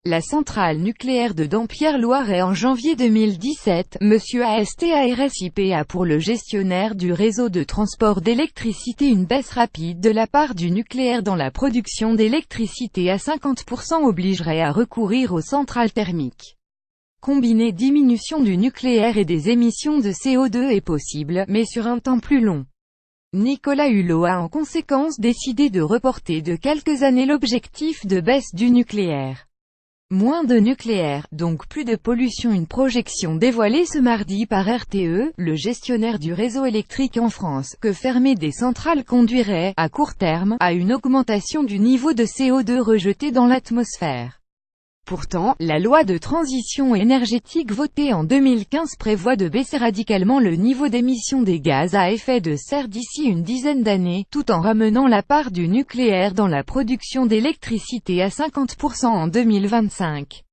La centrale nucléaire de Dampierre-Loiret en janvier 2017, Monsieur ASTARSIP a pour le gestionnaire du réseau de transport d'électricité une baisse rapide de la part du nucléaire dans la production d'électricité à 50% obligerait à recourir aux centrales thermiques. Combiner diminution du nucléaire et des émissions de CO2 est possible, mais sur un temps plus long. Nicolas Hulot a en conséquence décidé de reporter de quelques années l'objectif de baisse du nucléaire. Moins de nucléaire, donc plus de pollution. Une projection dévoilée ce mardi par RTE, le gestionnaire du réseau électrique en France, que fermer des centrales conduirait, à court terme, à une augmentation du niveau de CO2 rejeté dans l'atmosphère. Pourtant, la loi de transition énergétique votée en 2015 prévoit de baisser radicalement le niveau d'émission des gaz à effet de serre d'ici une dizaine d'années, tout en ramenant la part du nucléaire dans la production d'électricité à 50% en 2025.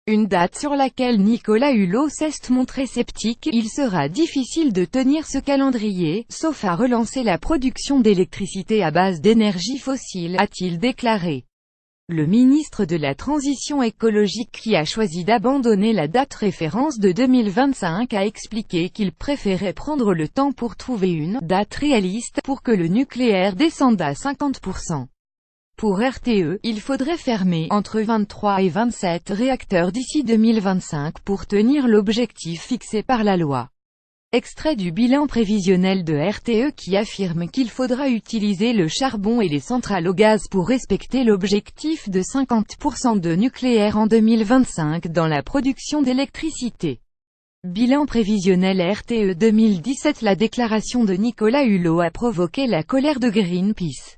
Une date sur laquelle Nicolas Hulot s'est montré sceptique. Il sera difficile de tenir ce calendrier, sauf à relancer la production d'électricité à base d'énergie fossile, a-t-il déclaré. Le ministre de la Transition écologique, qui a choisi d'abandonner la date référence de 2025, a expliqué qu'il préférait prendre le temps pour trouver une date réaliste pour que le nucléaire descende à 50%. Pour RTE, il faudrait fermer entre 23 et 27 réacteurs d'ici 2025 pour tenir l'objectif fixé par la loi. Extrait du bilan prévisionnel de RTE qui affirme qu'il faudra utiliser le charbon et les centrales au gaz pour respecter l'objectif de 50% de nucléaire en 2025 dans la production d'électricité. Bilan prévisionnel RTE 2017. La déclaration de Nicolas Hulot a provoqué la colère de Greenpeace.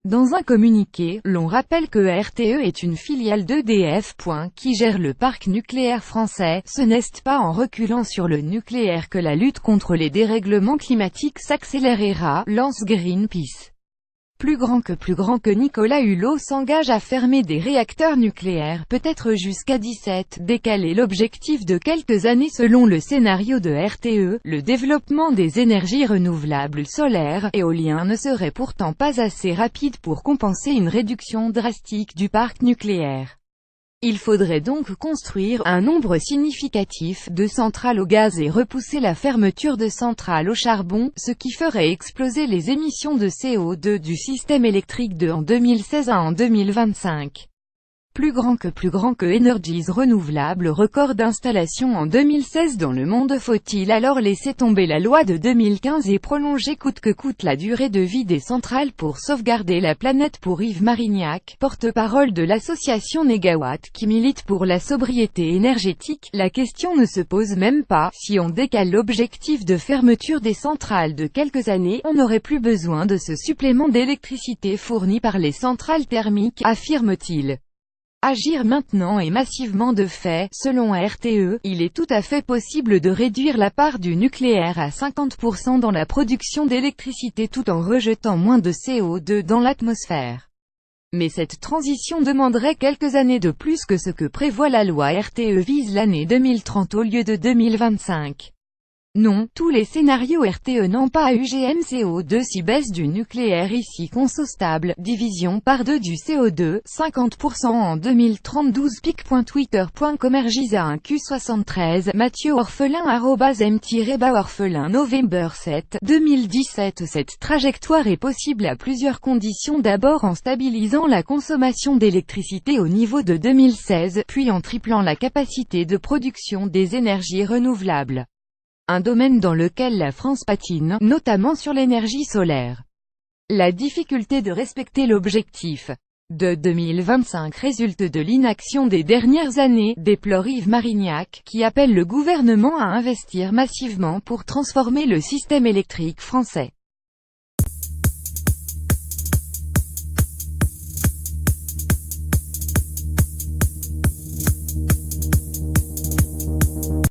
Dans un communiqué, l'on rappelle que RTE est une filiale d'EDF. Qui gère le parc nucléaire français. Ce n'est pas en reculant sur le nucléaire que la lutte contre les dérèglements climatiques s'accélérera, lance Greenpeace. Plus grand que Nicolas Hulot s'engage à fermer des réacteurs nucléaires, peut-être jusqu'à 17, décaler l'objectif de quelques années selon le scénario de RTE. Le développement des énergies renouvelables solaires, éolien ne serait pourtant pas assez rapide pour compenser une réduction drastique du parc nucléaire. Il faudrait donc construire un nombre significatif de centrales au gaz et repousser la fermeture de centrales au charbon, ce qui ferait exploser les émissions de CO2 du système électrique de en 2016 à en 2025. Plus grand que Energies renouvelables. Record d'installation en 2016 dans le monde. Faut-il alors laisser tomber la loi de 2015 et prolonger coûte que coûte la durée de vie des centrales pour sauvegarder la planète? Pour Yves Marignac, porte-parole de l'association Négawatt qui milite pour la sobriété énergétique, la question ne se pose même pas. Si on décale l'objectif de fermeture des centrales de quelques années, on n'aurait plus besoin de ce supplément d'électricité fourni par les centrales thermiques, affirme-t-il. Agir maintenant et massivement. De fait, selon RTE, il est tout à fait possible de réduire la part du nucléaire à 50% dans la production d'électricité tout en rejetant moins de CO2 dans l'atmosphère. Mais cette transition demanderait quelques années de plus que ce que prévoit la loi. RTE vise l'année 2030 au lieu de 2025. Non, tous les scénarios RTE n'ont pas UGM CO2 si baisse du nucléaire ici conso stable, division par 2 du CO2, 50% en 2030. pic.twitter.com RGISA1Q73, Mathieu Orphelin @m-orphelin November 7, 2017. Cette trajectoire est possible à plusieurs conditions. D'abord en stabilisant la consommation d'électricité au niveau de 2016, puis en triplant la capacité de production des énergies renouvelables. Un domaine dans lequel la France patine, notamment sur l'énergie solaire. La difficulté de respecter l'objectif de 2025 résulte de l'inaction des dernières années, déplore Yves Marignac, qui appelle le gouvernement à investir massivement pour transformer le système électrique français.